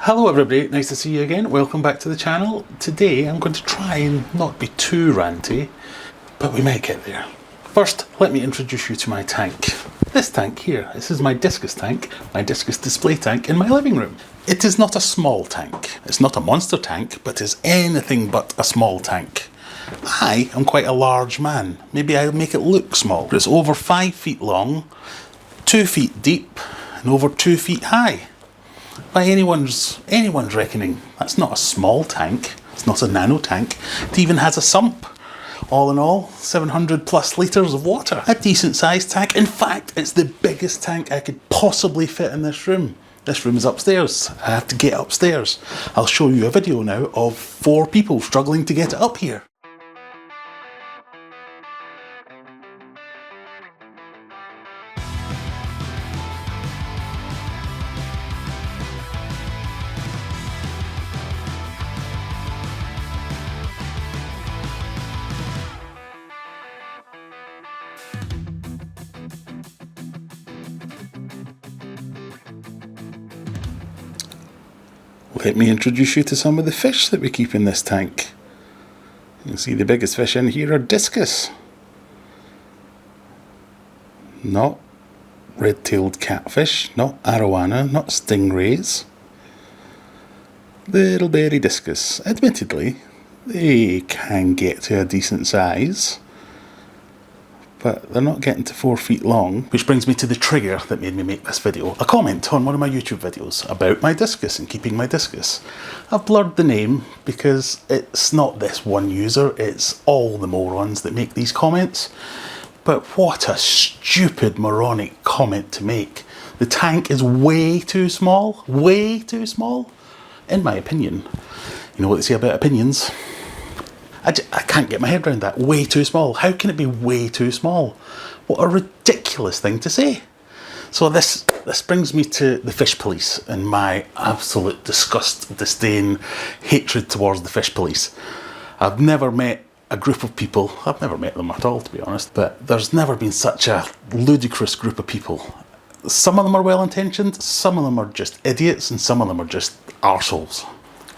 Hello everybody, nice to see you again. Welcome back to the channel. Today I'm going to try and not be too ranty, but we might get there. First, let me introduce you to my tank. This tank here, this is my discus tank, my discus display tank in my living room. It is not a small tank. It's not a monster tank, but is anything but a small tank. I am quite a large man. Maybe I'll make it look small. But it's over 5 feet long, 2 feet deep, and over 2 feet high. By anyone's reckoning, that's not a small tank. It's not a nano tank. It even has a sump. All in all, 700 plus litres of water. A decent sized tank. In fact, it's the biggest tank I could possibly fit in this room. This room is upstairs. I have to get upstairs. I'll show you a video now of 4 people struggling to get it up here. Let me introduce you to some of the fish that we keep in this tank. You can see the biggest fish in here are discus. Not red-tailed catfish, not arowana, not stingrays. Little berry discus. Admittedly, they can get to a decent size, but they're not getting to 4 feet long. Which brings me to the trigger that made me make this video. A comment on one of my YouTube videos about my discus and keeping my discus. I've blurred the name because it's not this one user, it's all the morons that make these comments. But what a stupid moronic comment to make. The tank is way too small, in my opinion. You know what they say about opinions? I can't get my head around that. Way too small. How can it be way too small? What a ridiculous thing to say. So this brings me to the fish police and my absolute disgust, disdain, hatred towards the fish police. I've never met a group of people, I've never met them at all to be honest, but there's never been such a ludicrous group of people. Some of them are well intentioned, some of them are just idiots, and some of them are just arseholes.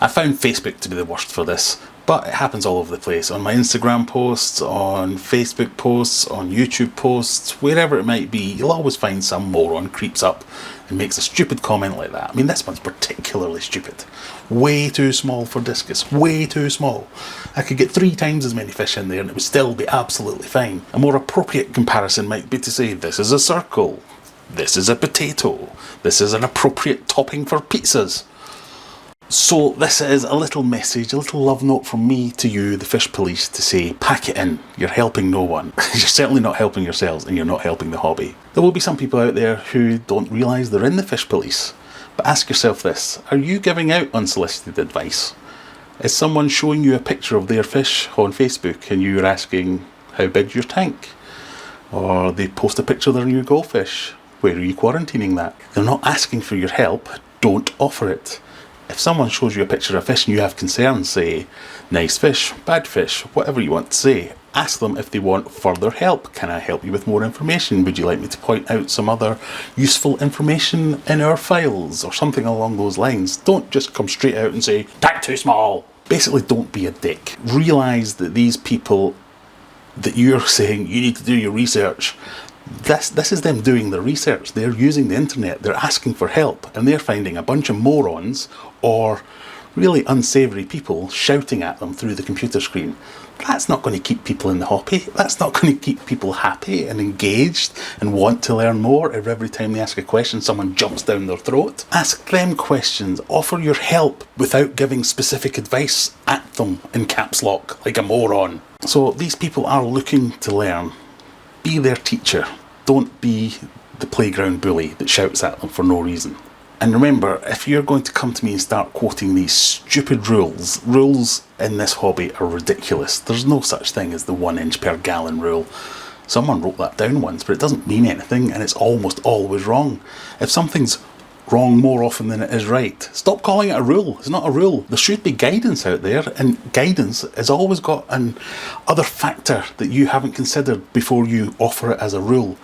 I found Facebook to be the worst for this. But it happens all over the place, on my Instagram posts, on Facebook posts, on YouTube posts, wherever it might be, you'll always find some moron creeps up and makes a stupid comment like that. I mean, this one's particularly stupid. Way too small for discus, way too small. I could get 3 times as many fish in there and it would still be absolutely fine. A more appropriate comparison might be to say, this is a circle, this is a potato, this is an appropriate topping for pizzas. So this is a little message, a little love note from me to you, the fish police, to say, pack it in. You're helping no one. You're certainly not helping yourselves and you're not helping the hobby. There will be some people out there who don't realise they're in the fish police. But ask yourself this, are you giving out unsolicited advice? Is someone showing you a picture of their fish on Facebook and you're asking, how big's your tank? Or they post a picture of their new goldfish. Where are you quarantining that? They're not asking for your help, don't offer it. If someone shows you a picture of fish and you have concerns, say, nice fish, bad fish, whatever you want to say, ask them if they want further help. Can I help you with more information? Would you like me to point out some other useful information in our files or something along those lines? Don't just come straight out and say, tank too small. Basically, don't be a dick. Realise that these people that you're saying you need to do your research, this is them doing the research. They're using the internet, they're asking for help, and they're finding a bunch of morons or really unsavoury people shouting at them through the computer screen. That's not going to keep people in the hobby. That's not going to keep people happy and engaged and want to learn more. If every time they ask a question someone jumps down their throat. Ask them questions, offer your help without giving specific advice at them in caps lock like a moron. So these people are looking to learn. Be their teacher. Don't be the playground bully that shouts at them for no reason. And remember, if you're going to come to me and start quoting these stupid rules in this hobby are ridiculous. There's no such thing as the 1 inch per gallon rule. Someone wrote that down once, but it doesn't mean anything and it's almost always wrong. If something's wrong more often than it is right, stop calling it a rule. It's not a rule. There should be guidance out there, and guidance has always got an other factor that you haven't considered before you offer it as a rule.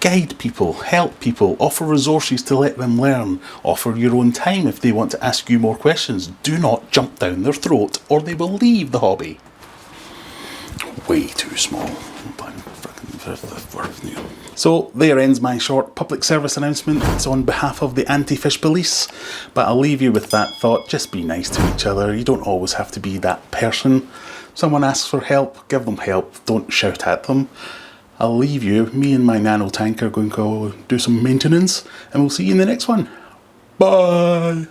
Guide people, help people, offer resources to let them learn, offer your own time if they want to ask you more questions. Do not jump down their throat or they will leave the hobby. Way too small. So there ends my short public service announcement. It's on behalf of the anti-fish police, but I'll leave you with that thought. Just be nice to each other. You don't always have to be that person. Someone asks for help, give them help. Don't shout at them. I'll leave you. Me and my nano tank are going to go do some maintenance, and we'll see you in the next one. Bye!